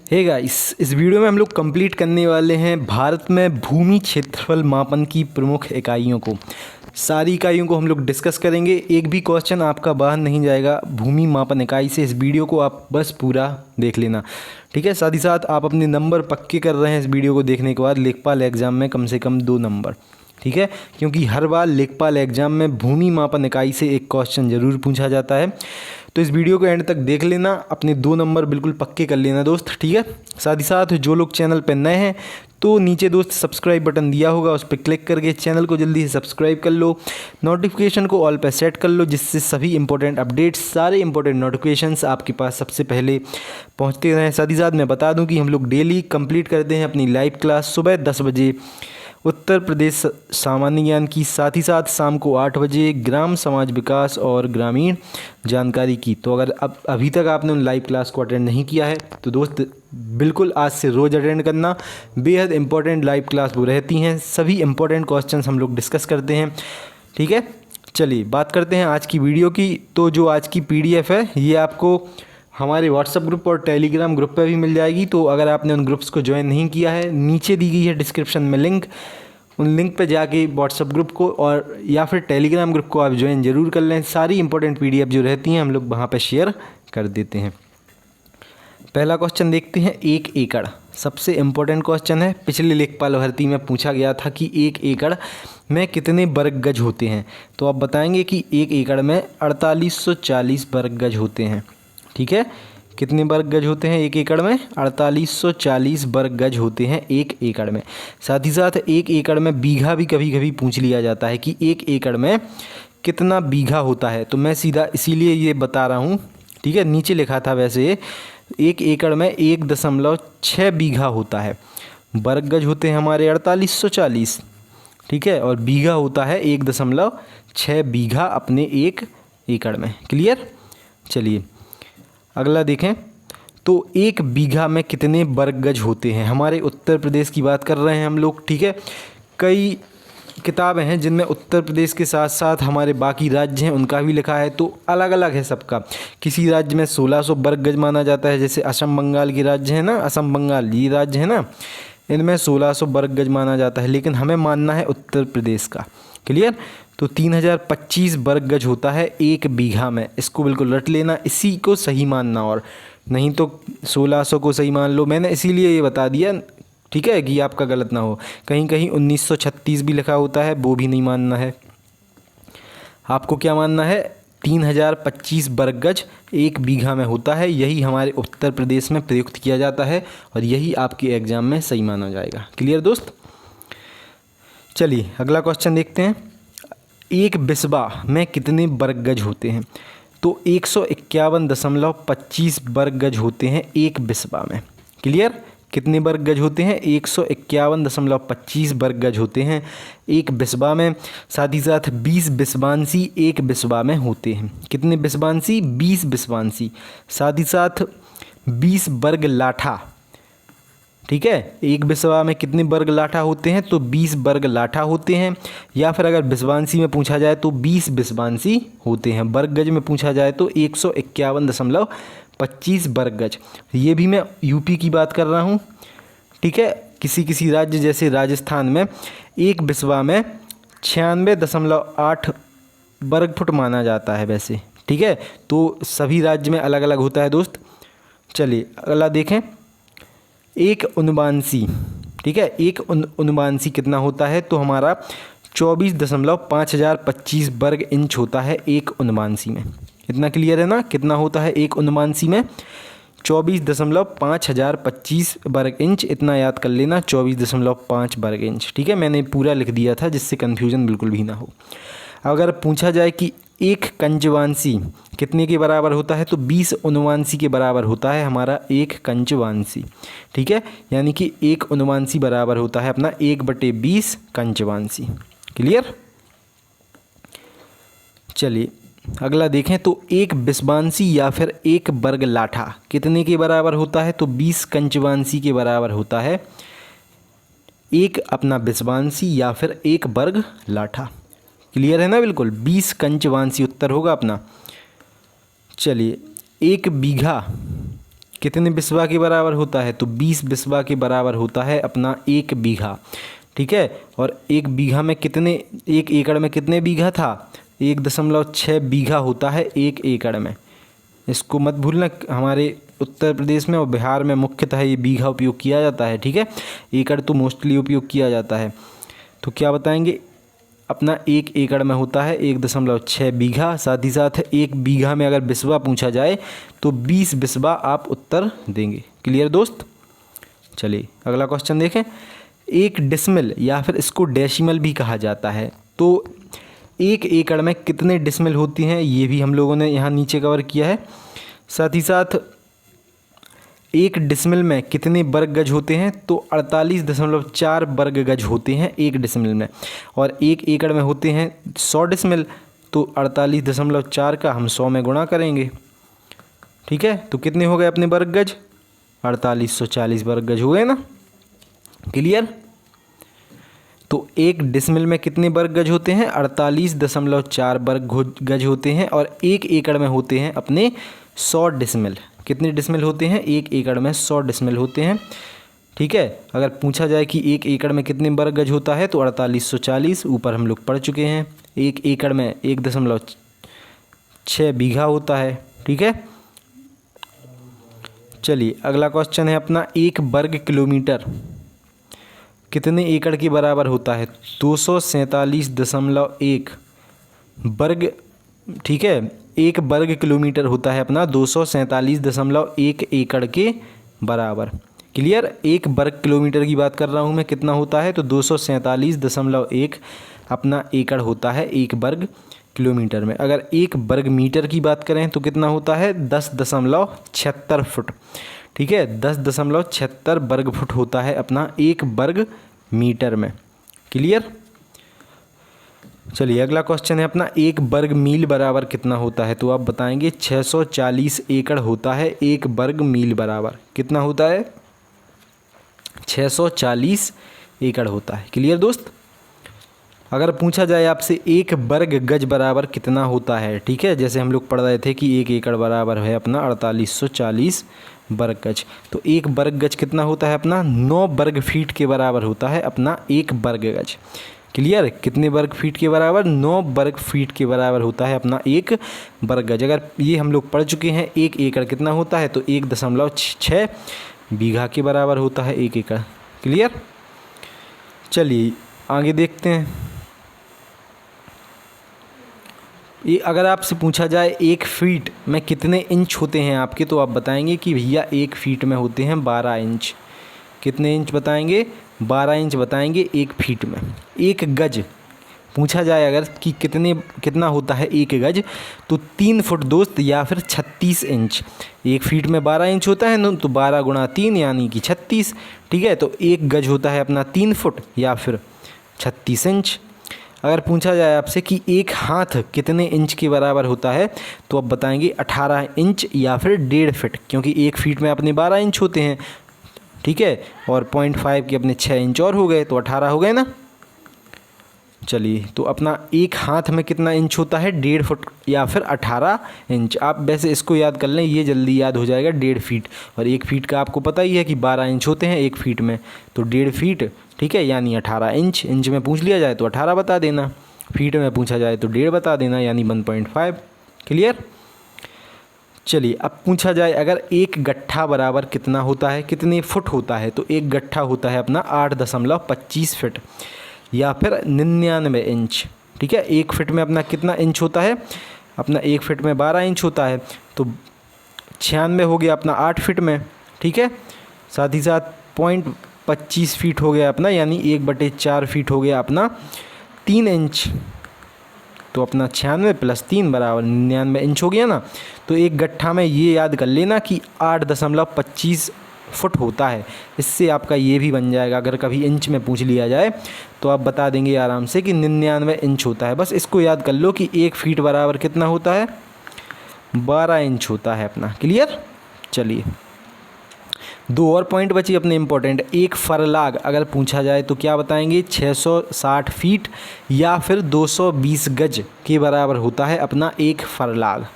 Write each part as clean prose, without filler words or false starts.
Hey guys, इस video में हम लोग कंप्लीट करने वाले हैं भारत में भूमि क्षेत्रफल मापन की प्रमुख इकाइयों को। सारी इकाइयों को हम लोग डिस्कस करेंगे। एक भी क्वेश्चन आपका बाहर नहीं जाएगा भूमि मापन इकाई से। इस वीडियो को आप बस पूरा देख लेना, ठीक है। साथ ही साथ आप अपने नंबर पक्के कर रहे हैं इस वीडियो को देखने के बाद लेखपाल एग्ज़ाम में कम से कम 2 नंबर, ठीक है, क्योंकि हर बार लेखपाल एग्ज़ाम में भूमि मापन इकाई से एक क्वेश्चन ज़रूर पूछा जाता है। तो इस वीडियो को एंड तक देख लेना, अपने 2 नंबर बिल्कुल पक्के कर लेना दोस्त, ठीक है। साथ ही साथ जो लोग चैनल पर नए हैं तो नीचे दोस्त सब्सक्राइब बटन दिया होगा, उस पर क्लिक करके चैनल को जल्दी से सब्सक्राइब कर लो। नोटिफिकेशन को ऑल पे सेट कर लो, जिससे सभी इंपॉर्टेंट अपडेट्स, सारे इंपॉर्टेंट नोटिफिकेशंस आपके पास सबसे पहले पहुंचते रहें। साथ ही साथ मैं बता दूं कि हम लोग डेली कंप्लीट करते हैं अपनी लाइव क्लास सुबह 10 बजे उत्तर प्रदेश सामान्य ज्ञान की, साथ ही साथ शाम को 8 बजे ग्राम समाज विकास और ग्रामीण जानकारी की। तो अगर अब अभी तक आपने उन लाइव क्लास को अटेंड नहीं किया है तो दोस्त बिल्कुल आज से रोज़ अटेंड करना। बेहद इंपॉर्टेंट लाइव क्लास वो रहती हैं, सभी इंपॉर्टेंट क्वेश्चंस हम लोग डिस्कस करते हैं, ठीक है। चलिए बात करते हैं आज की वीडियो की। तो जो आज की PDF है ये आपको हमारे व्हाट्सएप ग्रुप और टेलीग्राम ग्रुप पे भी मिल जाएगी। तो अगर आपने उन ग्रुप्स को ज्वाइन नहीं किया है, नीचे दी गई है डिस्क्रिप्शन में लिंक, उन लिंक पे जाके व्हाट्सएप ग्रुप को और या फिर टेलीग्राम ग्रुप को आप ज्वाइन ज़रूर कर लें। सारी इंपॉर्टेंट PDF जो रहती हैं हम लोग वहाँ पे शेयर कर देते हैं। पहला क्वेश्चन देखते हैं, 1 एकड़ सबसे इम्पोर्टेंट क्वेश्चन है। पिछले लेखपाल भर्ती में पूछा गया था कि 1 एकड़ में कितने वर्ग गज होते हैं। तो आप बताएंगे कि 1 एकड़ में 4840 वर्ग गज होते हैं, ठीक है। कितने वर्ग गज होते हैं 1 एकड़ में? 4840 वर्ग गज होते हैं 1 एकड़ में। साथ ही साथ 1 एकड़ में बीघा भी कभी कभी पूछ लिया जाता है कि 1 एकड़ में कितना बीघा होता है। तो मैं सीधा इसीलिए ये बता रहा हूँ, ठीक है। नीचे लिखा था वैसे 1 एकड़ में 1.6 बीघा होता है। वर्ग गज होते हैं हमारे 4840, ठीक है, और बीघा होता है 1.6 बीघा अपने 1 एकड़ में। क्लियर? चलिए अगला देखें। तो 1 बीघा में कितने वर्ग गज होते हैं? हमारे उत्तर प्रदेश की बात कर रहे हैं हम लोग, ठीक है। कई किताबें हैं जिनमें उत्तर प्रदेश के साथ साथ हमारे बाकी राज्य हैं उनका भी लिखा है, तो अलग अलग है सबका। किसी राज्य में 1600 वर्ग गज माना जाता है, जैसे असम बंगाल के राज्य है ना, असम बंगाल ये राज्य है ना, इनमें 1600 वर्ग गज माना जाता है, लेकिन हमें मानना है उत्तर प्रदेश का। क्लियर? तो 3025 वर्ग गज होता है 1 बीघा में। इसको बिल्कुल रट लेना, इसी को सही मानना, और नहीं तो 1600 को सही मान लो। मैंने इसीलिए ये बता दिया, ठीक है, कि आपका गलत ना हो। कहीं कहीं 1936 भी लिखा होता है, वो भी नहीं मानना है। आपको क्या मानना है? 3025 वर्ग गज 1 बीघा में होता है। यही हमारे उत्तर प्रदेश में प्रयुक्त किया जाता है और यही आपके एग्ज़ाम में सही माना जाएगा। क्लियर दोस्त? चलिए अगला क्वेश्चन देखते हैं। 1 बिस्बा में कितने वर्ग गज होते हैं? तो 151.25 वर्ग गज होते हैं 1 बिस्बा में। क्लियर? कितने वर्ग गज होते हैं? 151.25 वर्ग गज होते हैं 1 बिस्बा में। साथ ही साथ 20 बिस्बांसी 1 बिस्बा में होते हैं। कितने बिस्बांसी? 20 बिस्बांसी। साथ ही साथ 20 वर्ग लाठा, ठीक है। 1 बिस्बा में कितने वर्ग लाठा होते हैं? तो 20 वर्ग लाठा होते हैं। या फिर अगर बिस्बांसी में पूछा जाए तो 20 बिस्बांसी होते हैं। वर्ग गज में पूछा जाए तो 151.25 वर्ग गज। ये भी मैं यूपी की बात कर रहा हूँ, ठीक है। किसी किसी राज्य जैसे राजस्थान में 1 बिस्बा में 96.8 वर्ग फुट माना जाता है वैसे, ठीक है। तो सभी राज्य में अलग अलग होता है दोस्त। चलिए अगला देखें। 1 उनवांसी, ठीक है। 1 उनवांसी कितना होता है? तो हमारा 24.5025 वर्ग इंच होता है 1 उनवांसी में। इतना क्लियर है ना? कितना होता है 1 उनवांसी में? 24.5025 वर्ग इंच। इतना याद कर लेना, 24.5 वर्ग इंच, ठीक है। मैंने पूरा लिख दिया था जिससे कन्फ्यूज़न बिल्कुल भी ना हो। अगर पूछा जाए कि 1 कंचवांसी कितने के बराबर होता है? तो 20 उनवांसी के बराबर होता है हमारा 1 कंचवांसी, ठीक है। यानी कि 1 उनवांसी बराबर होता है अपना 1/20 कंचवांसी। क्लियर? चलिए अगला देखें। तो 1 बिस्बांसी या फिर 1 वर्ग लाठा कितने के बराबर होता है? तो 20 कंचवांसी के बराबर होता है 1 अपना बिस्बांसी या फिर 1 वर्ग लाठा। क्लियर है ना? बिल्कुल 20 कंचवांसी उत्तर होगा अपना। चलिए 1 बीघा कितने बिस्वा के बराबर होता है? तो 20 बिस्वा के बराबर होता है अपना 1 बीघा। ठीक है, और 1 बीघा में कितने, 1 एकड़ में कितने बीघा था? 1.6 बीघा होता है 1 एकड़ में। इसको मत भूलना, हमारे उत्तर प्रदेश में और बिहार में मुख्यतः ये बीघा उपयोग किया जाता है। ठीक है, एकड़ तो मोस्टली उपयोग किया जाता है। तो क्या बताएंगे? अपना 1 एकड़ में होता है 1.6 बीघा। साथ ही साथ 1 बीघा में अगर बिस्वा पूछा जाए तो 20 बिस्वा आप उत्तर देंगे। क्लियर दोस्त? चलिए अगला क्वेश्चन देखें। 1 डिसमिल या फिर इसको डेसिमल भी कहा जाता है, तो 1 एकड़ में कितने डिसमिल होती हैं ये भी हम लोगों ने यहाँ नीचे कवर किया है। साथ ही साथ 1 डिसमिल में कितने वर्ग गज होते हैं? तो 48.4 वर्ग गज होते हैं 1 डिसमिल में। और 1 एकड़ में होते हैं 100 डिसमिल, तो 48.4 का हम 100 में गुणा करेंगे। ठीक है, तो कितने हो गए अपने वर्ग गज? 4840 वर्ग गज हो गए ना। क्लियर? तो 1 डिसमिल में कितने वर्ग गज होते हैं? 48.4 वर्ग गज होते हैं। और 1 एकड़ में होते हैं अपने 100 डिसमिल। कितने डिसमिल होते हैं? 1 एकड़ में 100 डिसमिल होते हैं। ठीक है, अगर पूछा जाए कि 1 एकड़ में कितने वर्ग गज होता है तो 4840, ऊपर हम लोग पढ़ चुके हैं। 1 एकड़ में 1.6 बीघा होता है। ठीक है, चलिए अगला क्वेश्चन है अपना, 1 वर्ग किलोमीटर कितने एकड़ के बराबर होता है? 247.1 वर्ग। ठीक है, 1 वर्ग किलोमीटर होता है अपना 247.1 एकड़ के बराबर। क्लियर? 1 वर्ग किलोमीटर की बात कर रहा हूँ मैं, कितना होता है? तो 247.1 अपना एकड़ होता है 1 वर्ग किलोमीटर में। अगर 1 वर्ग मीटर की बात करें तो कितना होता है? 10.76 फुट। ठीक है, 10.76 वर्ग फुट होता है अपना 1 वर्ग मीटर में। क्लियर? चलिए अगला क्वेश्चन है अपना, 1 वर्ग मील बराबर कितना होता है? तो आप बताएंगे 640 एकड़ होता है 1 वर्ग मील बराबर। कितना होता है? 640 एकड़ होता है। क्लियर दोस्त? अगर पूछा जाए आपसे 1 वर्ग गज बराबर कितना होता है, ठीक है, जैसे हम लोग पढ़ रहे थे कि 1 एकड़ बराबर है अपना 4840 वर्ग गज, तो 1 वर्ग गज कितना होता है अपना? 9 वर्ग फीट के बराबर होता है अपना 1 वर्ग गज। क्लियर? कितने वर्ग फीट के बराबर? 9 वर्ग फीट के बराबर होता है अपना 1 वर्ग गज। अगर ये हम लोग पढ़ चुके हैं 1 एकड़ कितना होता है, तो 1.6 बीघा के बराबर होता है 1 एकड़। क्लियर? चलिए आगे देखते हैं। ये अगर आपसे पूछा जाए 1 फीट में कितने इंच होते हैं आपके, तो आप बताएंगे कि भैया 1 फीट में होते हैं 12 इंच। कितने इंच बताएंगे? 12 इंच बताएंगे 1 फीट में। 1 गज पूछा जाए अगर कि कितना होता है 1 गज, तो 3 फुट दोस्त, या फिर 36 इंच। 1 फीट में 12 इंच होता है ना, तो 12 गुणा 3 यानी कि 36। ठीक है, तो 1 गज होता है अपना 3 फुट या फिर 36 इंच। अगर पूछा जाए आपसे कि 1 हाथ कितने इंच के बराबर होता है, तो आप बताएंगे 18 इंच या फिर 1.5 फीट, क्योंकि 1 फीट में अपने 12 इंच होते हैं। ठीक है, और 0.5 के अपने 6 इंच और हो गए, तो 18 हो गए ना। चलिए, तो अपना 1 हाथ में कितना इंच होता है? 1.5 फुट या फिर 18 इंच। आप वैसे इसको याद कर लें, ये जल्दी याद हो जाएगा। 1.5 फीट, और 1 फीट का आपको पता ही है कि 12 इंच होते हैं 1 फीट में, तो 1.5 फीट। ठीक है, यानी 18 इंच। इंच में पूछ लिया जाए तो 18 बता देना, फीट में पूछा जाए तो 1.5 बता देना, यानी 1.5। क्लियर? चलिए अब पूछा जाए अगर 1 गट्ठा बराबर कितना होता है, कितने फुट होता है, तो 1 गट्ठा होता है अपना 8.25 फीट या फिर 99 इंच। ठीक है, 1 फीट में अपना कितना इंच होता है? अपना 1 फीट में 12 इंच होता है, तो 96 हो गया अपना 8 फीट में। ठीक है, साथ ही साथ 0.25 फीट हो गया अपना, यानी 1/4 फीट हो गया अपना 3 इंच। तो अपना 96 + 3 बराबर 99 इंच हो गया ना। तो 1 गट्ठा में ये याद कर लेना कि 8.25 फुट होता है। इससे आपका ये भी बन जाएगा, अगर कभी इंच में पूछ लिया जाए तो आप बता देंगे आराम से कि 99 इंच होता है। बस इसको याद कर लो कि 1 फीट बराबर कितना होता है? 12 इंच होता है अपना। क्लियर? चलिए 2 और पॉइंट बची अपने इम्पोर्टेंट। 1 फरलाग अगर पूछा जाए तो क्या बताएंगे? 660 फीट या फिर 220 गज के बराबर होता है अपना 1 फरलाग।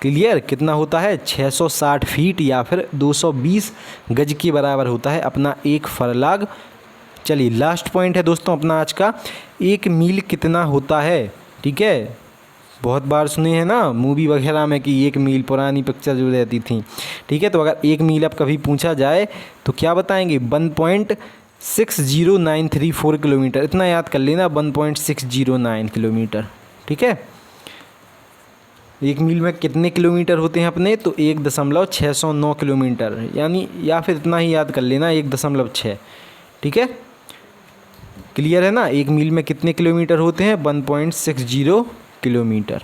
क्लियर? कितना होता है? 660 फीट या फिर 220 गज के बराबर होता है अपना एक फरलाग। चलिए लास्ट पॉइंट है दोस्तों अपना आज का, 1 मील कितना होता है? ठीक है, बहुत बार सुने हैं ना मूवी वगैरह में कि 1 मील, पुरानी पिक्चर जो रहती थी। ठीक है, तो अगर 1 मील अब कभी पूछा जाए तो क्या बताएंगे? 1.60934 किलोमीटर। इतना याद कर लेना, 1.609 किलोमीटर। ठीक है, 1 मील में कितने किलोमीटर होते हैं अपने? तो 1.609 किलोमीटर, यानी या फिर इतना ही याद कर लेना 1.6। ठीक है, क्लियर है ना? 1 मील में कितने किलोमीटर होते हैं? 1.60 किलोमीटर।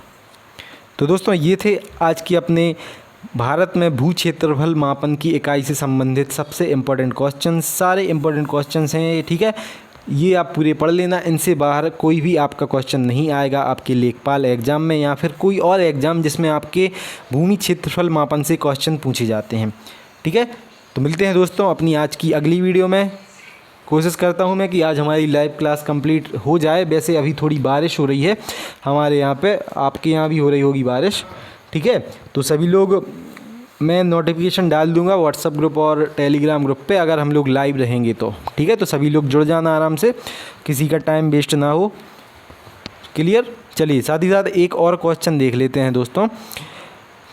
तो दोस्तों ये थे आज की अपने भारत में भू क्षेत्रफल मापन की इकाई से संबंधित सबसे इम्पोर्टेंट क्वेश्चन। सारे इम्पोर्टेंट क्वेश्चंस हैं ये। ठीक है, ये आप पूरे पढ़ लेना, इनसे बाहर कोई भी आपका क्वेश्चन नहीं आएगा आपके लेखपाल एग्ज़ाम में या फिर कोई और एग्ज़ाम जिसमें आपके भूमि क्षेत्रफल मापन से क्वेश्चन पूछे जाते हैं। ठीक है, तो मिलते हैं दोस्तों अपनी आज की अगली वीडियो में। कोशिश करता हूँ मैं कि आज हमारी लाइव क्लास कंप्लीट हो जाए। वैसे अभी थोड़ी बारिश हो रही है हमारे यहाँ पे, आपके यहाँ भी हो रही होगी बारिश। ठीक है, तो सभी लोग, मैं नोटिफिकेशन डाल दूंगा व्हाट्सएप ग्रुप और टेलीग्राम ग्रुप पे अगर हम लोग लाइव रहेंगे तो। ठीक है, तो सभी लोग जुड़ जाना आराम से, किसी का टाइम वेस्ट ना हो। क्लियर? चलिए साथ ही साथ एक और क्वेश्चन देख लेते हैं दोस्तों।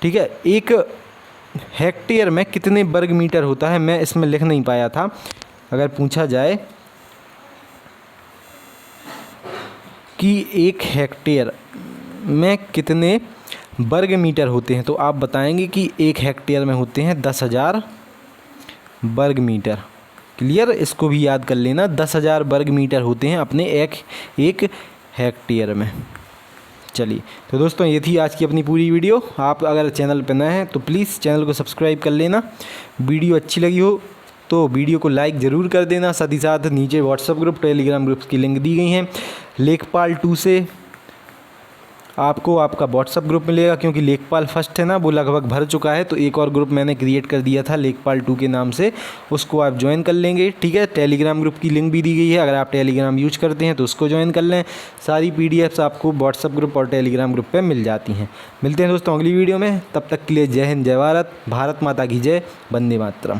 ठीक है, 1 हेक्टेयर में कितने वर्ग मीटर होता है? मैं इसमें लिख नहीं पाया था। अगर पूछा जाए कि 1 हेक्टेयर में कितने वर्ग मीटर होते हैं, तो आप बताएंगे कि 1 हेक्टेयर में होते हैं 10,000 वर्ग मीटर। क्लियर? इसको भी याद कर लेना, 10,000 वर्ग मीटर होते हैं अपने एक हेक्टेयर में। चलिए, तो दोस्तों ये थी आज की अपनी पूरी वीडियो। आप अगर चैनल पर नए हैं तो प्लीज़ चैनल को सब्सक्राइब कर लेना। वीडियो अच्छी लगी हो तो वीडियो को लाइक ज़रूर कर देना। साथ ही साथ नीचे व्हाट्सएप ग्रुप, टेलीग्राम ग्रुप्स की लिंक दी गई हैं। लेखपाल 2 से आपको आपका व्हाट्सएप ग्रुप मिलेगा, क्योंकि लेखपाल फर्स्ट है ना वो लगभग भर चुका है, तो एक और ग्रुप मैंने क्रिएट कर दिया था लेखपाल 2 के नाम से, उसको आप ज्वाइन कर लेंगे। ठीक है, टेलीग्राम ग्रुप की लिंक भी दी गई है, अगर आप टेलीग्राम यूज करते हैं तो उसको ज्वाइन कर लें। सारी PDFs आपको व्हाट्सएप ग्रुप और टेलीग्राम ग्रुप पर मिल जाती हैं। मिलते हैं दोस्तों अगली वीडियो में, तब तक के लिए जय हिंद, जय भारत, भारत माता की जय, वंदे मातरम।